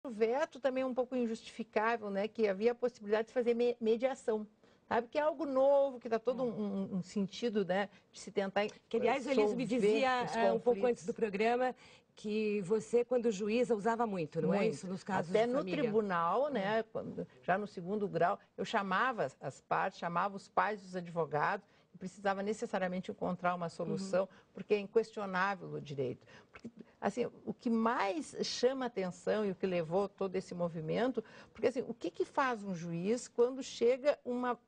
O veto também é um pouco injustificável, né? Que havia a possibilidade de fazer mediação. Sabe, que é algo novo, que dá todo um sentido, né, de se tentar Que, aliás, Elise me dizia um pouco antes do programa que você, quando juíza, usava muito, não é isso, nos casos Até de família? no tribunal, né, já no segundo grau, eu chamava as partes, chamava os pais dos advogados, e precisava necessariamente encontrar uma solução, porque é inquestionável o direito. Porque, assim, o que mais chama atenção e o que levou todo esse movimento, porque, assim, o que faz um juiz quando chega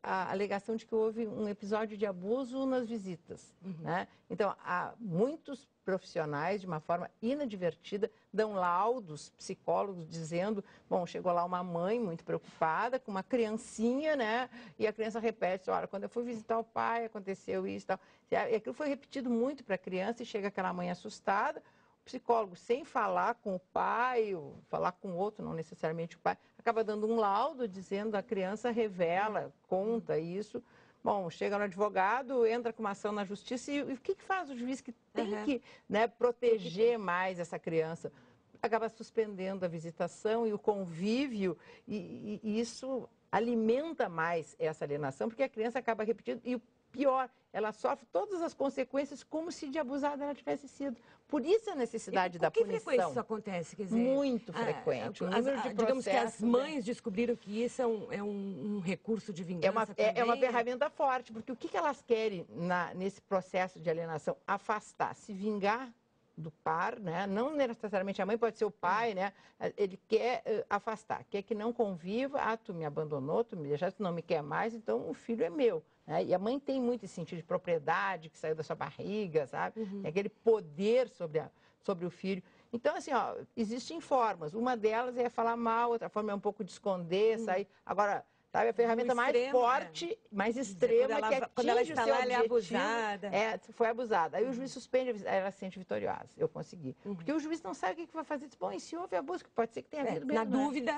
a alegação de que houve um episódio de abuso nas visitas, né? Então, há muitos profissionais, de uma forma inadvertida, dão laudos psicólogos dizendo, bom, chegou lá uma mãe muito preocupada com uma criancinha, né? E a criança repete, olha, quando eu fui visitar o pai, aconteceu isso e tal. E aquilo foi repetido muito para a criança e chega aquela mãe assustada, o psicólogo, sem falar com o pai, ou falar com o outro, não necessariamente o pai, acaba dando um laudo dizendo a criança revela, conta isso. Bom, chega no advogado, entra com uma ação na justiça e o que faz o juiz que tem que, né, proteger mais essa criança? Acaba suspendendo a visitação e o convívio e isso alimenta mais essa alienação, porque a criança acaba repetindo e o pior, ela sofre todas as consequências como se de abusada ela tivesse sido. Por isso a necessidade da punição. Com que frequência isso acontece? Quer dizer, muito frequente. O número de digamos que as mães né? descobriram que isso é um recurso de vingança É uma ferramenta forte, porque o que elas querem nesse processo de alienação? Afastar, se vingar do par, né? Não necessariamente a mãe, pode ser o pai, né? Ele quer afastar, quer que não conviva, tu me abandonou, tu me deixaste, tu não me quer mais, então o filho é meu. Né? E a mãe tem muito esse sentido de propriedade, que saiu da sua barriga, sabe? Tem aquele poder sobre o filho. Então, assim, ó, existem formas. Uma delas é falar mal, outra forma é um pouco de esconder, sair. Agora, sabe, a ferramenta mais forte, mais extrema, que quando ela atinge está o seu lá, ela é objetivo, abusada. foi abusada. Aí o juiz suspende, ela se sente vitoriosa. Eu consegui. Porque o juiz não sabe o que vai fazer. Diz, bom, e se houve abuso, que pode ser que tenha havido mesmo. Na dúvida,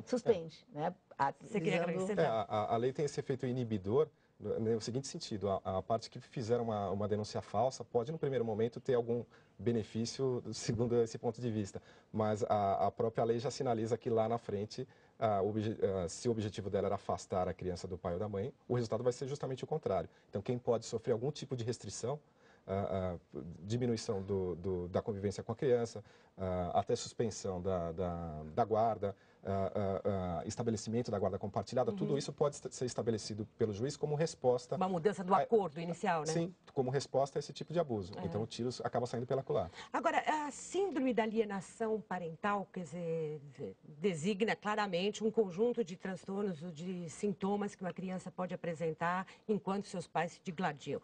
suspende. Né? Você queria acrescentar? A lei tem esse efeito inibidor, no seguinte sentido, a parte que fizer uma denúncia falsa pode, no primeiro momento, ter algum benefício, segundo esse ponto de vista, mas a própria lei já sinaliza que lá na frente, se o objetivo dela era afastar a criança do pai ou da mãe, o resultado vai ser justamente o contrário. Então, quem pode sofrer algum tipo de restrição, diminuição da convivência com a criança, até suspensão da guarda, estabelecimento da guarda compartilhada, tudo isso pode ser estabelecido pelo juiz como resposta... Uma mudança do acordo inicial, né? Sim, como resposta a esse tipo de abuso. Então, o tiro acaba saindo pela culatra. Agora, a síndrome da alienação parental, quer dizer, designa claramente um conjunto de transtornos, de sintomas que uma criança pode apresentar enquanto seus pais se digladiam.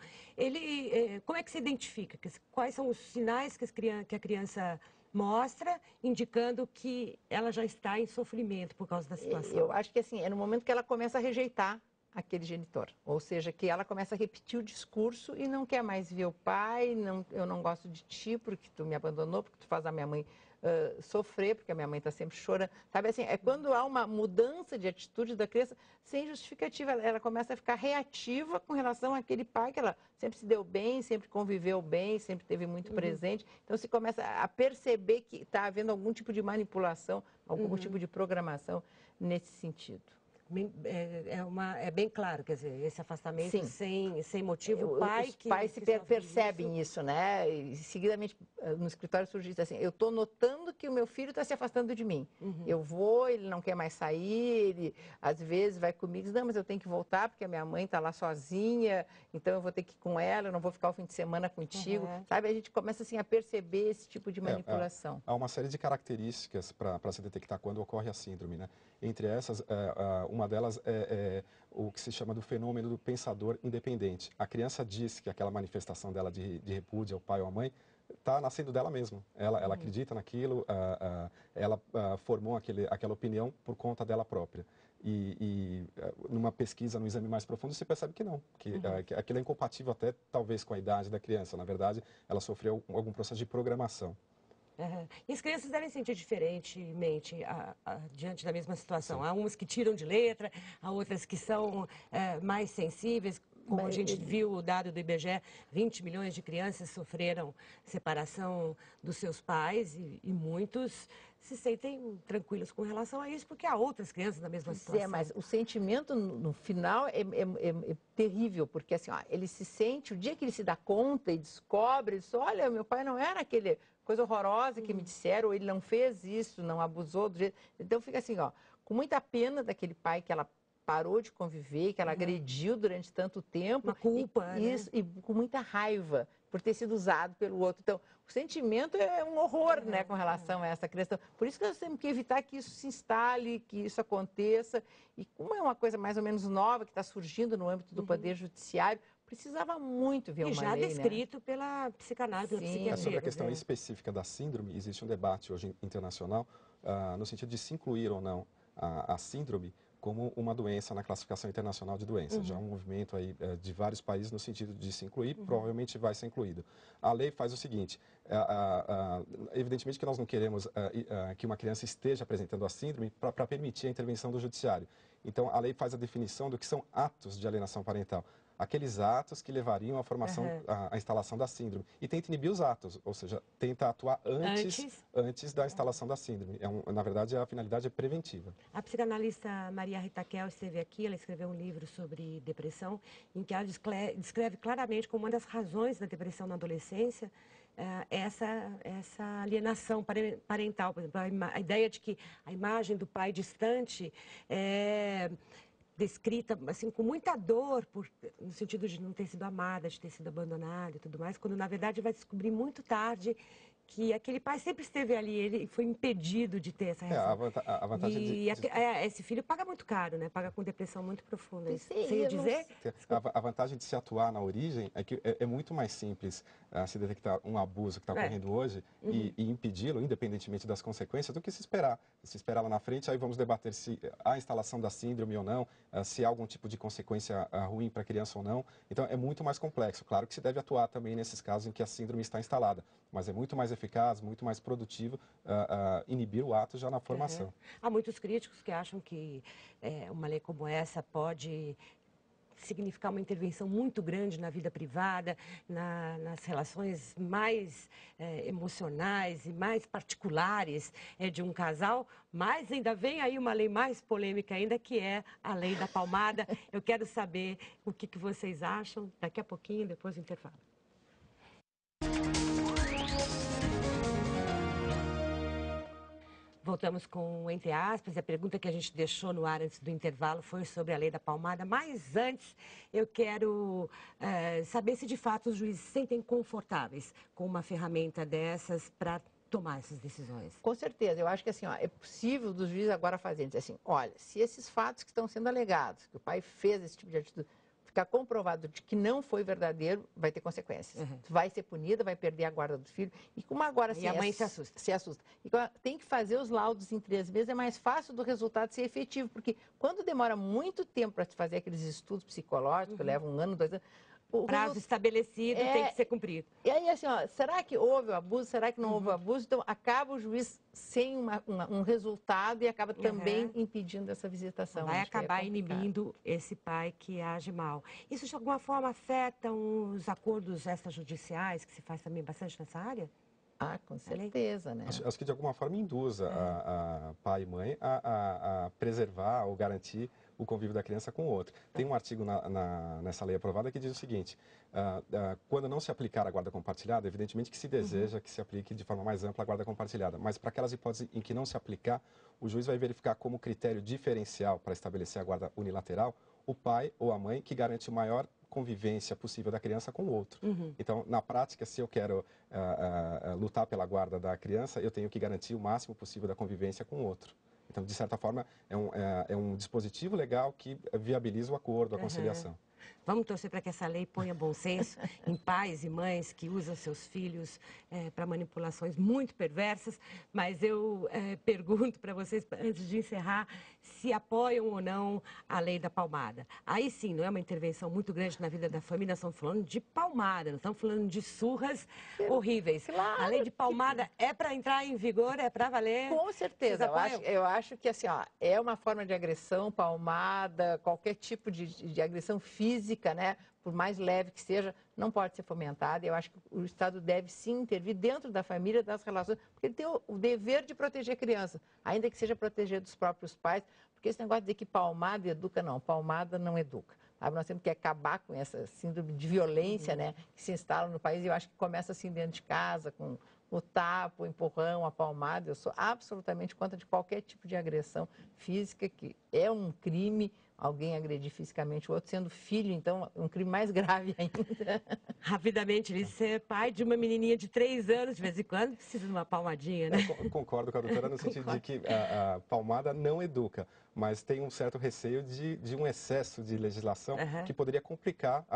Como é que se identifica? Quais são os sinais que a criança mostra, indicando que ela já está em sofrimento por causa da situação? Eu acho que assim, é no momento que ela começa a rejeitar aquele genitor, ou seja, que ela começa a repetir o discurso e não quer mais ver o pai, eu não gosto de ti porque tu me abandonou, porque tu faz a minha mãe sofrer, porque a minha mãe está sempre chorando, sabe assim, é quando há uma mudança de atitude da criança sem justificativa, ela começa a ficar reativa com relação àquele pai que ela sempre se deu bem, sempre conviveu bem, sempre teve muito presente, então se começa a perceber que está havendo algum tipo de manipulação, algum tipo de programação nesse sentido. É bem claro, quer dizer, esse afastamento sem motivo, os pais percebem isso, né? E seguidamente no escritório surge assim, eu estou notando que o meu filho está se afastando de mim. Eu vou, ele não quer mais sair, ele às vezes vai comigo, diz, não, mas eu tenho que voltar porque a minha mãe está lá sozinha, então eu vou ter que ir com ela, eu não vou ficar o fim de semana contigo. Sabe, a gente começa assim a perceber esse tipo de manipulação. Há uma série de características para se detectar quando ocorre a síndrome, né? Entre essas, uma delas é o que se chama do fenômeno do pensador independente. A criança diz que aquela manifestação dela de repúdio ao pai ou à mãe está nascendo dela mesma. Ela acredita naquilo, ela formou aquela opinião por conta dela própria. E numa pesquisa, no exame mais profundo, se percebe que não, que aquilo é incompatível até talvez com a idade da criança. Na verdade, ela sofreu algum processo de programação. E as crianças devem sentir diferentemente diante da mesma situação. Sim. Há umas que tiram de letra, há outras que são mais sensíveis. como a gente viu o dado do IBGE, 20 milhões de crianças sofreram separação dos seus pais e muitos se sentem tranquilos com relação a isso, porque há outras crianças na mesma situação. Mas o sentimento no final é terrível, porque assim, ó, ele se sente, o dia que ele se dá conta e descobre, ele diz, olha, meu pai não era aquele coisa horrorosa que me disseram, ou ele não fez isso, não abusou do jeito... Então fica assim, ó, com muita pena daquele pai que ela parou de conviver, que ela agrediu durante tanto tempo. Uma culpa, isso, e com muita raiva por ter sido usado pelo outro. Então, o sentimento é um horror, né, com relação a essa questão. Por isso que nós temos que evitar que isso se instale, que isso aconteça. E como é uma coisa mais ou menos nova que está surgindo no âmbito do Poder Judiciário, precisava muito ver uma lei, já descrito pela psicanálise, pela psiquiatria. Sobre a questão específica da síndrome, existe um debate hoje internacional no sentido de se incluir ou não a síndrome como uma doença na classificação internacional de doenças. Já há um movimento aí de vários países no sentido de se incluir, provavelmente vai ser incluído. A lei faz o seguinte, evidentemente que nós não queremos que uma criança esteja apresentando a síndrome para permitir a intervenção do judiciário. Então, a lei faz a definição do que são atos de alienação parental. Aqueles atos que levariam à formação, à instalação da síndrome. E tenta inibir os atos, ou seja, tenta atuar antes da instalação da síndrome. Na verdade, a finalidade é preventiva. A psicanalista Maria Rita Kell esteve aqui, ela escreveu um livro sobre depressão, em que ela descreve claramente como uma das razões da depressão na adolescência essa alienação parental. Por exemplo, a ideia de que a imagem do pai distante é descrita assim com muita dor, no sentido de não ter sido amada, de ter sido abandonada e tudo mais, quando na verdade vai descobrir muito tarde que aquele pai sempre esteve ali, ele foi impedido de ter essa relação. A vantagem esse filho paga muito caro, né? Paga com depressão muito profunda. Você ia dizer? A vantagem de se atuar na origem é que é muito mais simples se detectar um abuso que está ocorrendo hoje e impedi-lo, independentemente das consequências, do que se esperar. Se esperar lá na frente, aí vamos debater se há instalação da síndrome ou não, se há algum tipo de consequência ruim para a criança ou não. Então, é muito mais complexo. Claro que se deve atuar também nesses casos em que a síndrome está instalada, mas é muito mais eficaz, muito mais produtivo inibir o ato já na formação. Há muitos críticos que acham que uma lei como essa pode significar uma intervenção muito grande na vida privada, nas relações mais emocionais e mais particulares de um casal, mas ainda vem aí uma lei mais polêmica ainda, que é a lei da palmada. Eu quero saber o que vocês acham daqui a pouquinho, depois do intervalo. Voltamos com Entre Aspas, a pergunta que a gente deixou no ar antes do intervalo foi sobre a lei da palmada, mas antes eu quero saber se de fato os juízes se sentem confortáveis com uma ferramenta dessas para tomar essas decisões. Com certeza, eu acho que assim, ó, é possível dos juízes agora fazerem, dizer assim, olha, se esses fatos que estão sendo alegados, que o pai fez esse tipo de atitude, ficar comprovado de que não foi verdadeiro, vai ter consequências. Vai ser punida, vai perder a guarda do filho. E como agora a mãe se assusta. E tem que fazer os laudos em 3 meses, é mais fácil do resultado ser efetivo, porque quando demora muito tempo para se fazer aqueles estudos psicológicos, leva 1 ano, 2 anos, o prazo estabelecido tem que ser cumprido. E aí, assim, ó, será que houve o abuso? Será que não houve o abuso? Então, acaba o juiz sem um resultado e acaba também impedindo essa visitação. Vai acabar inibindo esse pai que age mal. Isso, de alguma forma, afeta os acordos extrajudiciais, que se faz também bastante nessa área? Com certeza, né? Acho que, de alguma forma, induz a pai e mãe a preservar ou garantir o convívio da criança com o outro. Tem um artigo nessa lei aprovada que diz o seguinte, quando não se aplicar a guarda compartilhada, evidentemente que se deseja que se aplique de forma mais ampla a guarda compartilhada, mas para aquelas hipóteses em que não se aplicar, o juiz vai verificar como critério diferencial para estabelecer a guarda unilateral o pai ou a mãe que garante o maior convivência possível da criança com o outro. Então, na prática, se eu quero lutar pela guarda da criança, eu tenho que garantir o máximo possível da convivência com o outro. Então, de certa forma, é um dispositivo legal que viabiliza o acordo, a conciliação. Vamos torcer para que essa lei ponha bom senso em pais e mães que usam seus filhos para manipulações muito perversas. Mas eu pergunto para vocês, antes de encerrar, se apoiam ou não a lei da palmada. Aí sim, não é uma intervenção muito grande na vida da família, nós estamos falando de palmada, nós estamos falando de surras horríveis. Claro. A lei de palmada é para entrar em vigor, é para valer? Com certeza. Eu acho que assim, ó, é uma forma de agressão, palmada, qualquer tipo de agressão física, física, né, por mais leve que seja, não pode ser fomentada. Eu acho que o Estado deve sim intervir dentro da família, das relações, porque ele tem o dever de proteger a criança, ainda que seja proteger dos próprios pais, porque esse negócio de dizer que palmada educa, não, palmada não educa. Sabe? Nós temos que acabar com essa síndrome de violência, né, que se instala no país, e eu acho que começa assim dentro de casa, com o tapa, o empurrão, a palmada. Eu sou absolutamente contra de qualquer tipo de agressão física, que é um crime, alguém agredir fisicamente o outro, sendo filho, então, um crime mais grave ainda. Rapidamente, Ulisses, você é pai de uma menininha de 3 anos, de vez em quando precisa de uma palmadinha, né? Eu concordo com a doutora no sentido de que a palmada não educa, mas tem um certo receio de um excesso de legislação que poderia complicar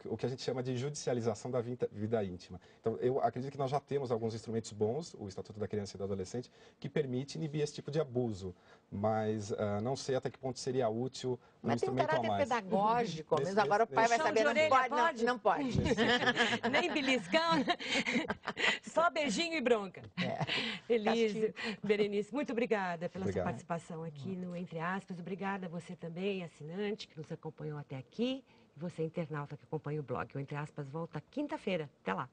o que a gente chama de judicialização da vida íntima. Então, eu acredito que nós já temos alguns instrumentos bons, o Estatuto da Criança e do Adolescente, que permite inibir esse tipo de abuso, mas não sei até que ponto seria útil um Mas tem um instrumento a caráter mais. pedagógico, mesmo agora o pai vai Puxão saber, de não orelha, pode, não pode. Nem beliscão, só beijinho e bronca. Elise, Berenice, muito obrigada pela sua participação aqui no Entre Aspas. Obrigada a você também, assinante, que nos acompanhou até aqui. E você, internauta, que acompanha o blog. O Entre Aspas volta quinta-feira. Até lá.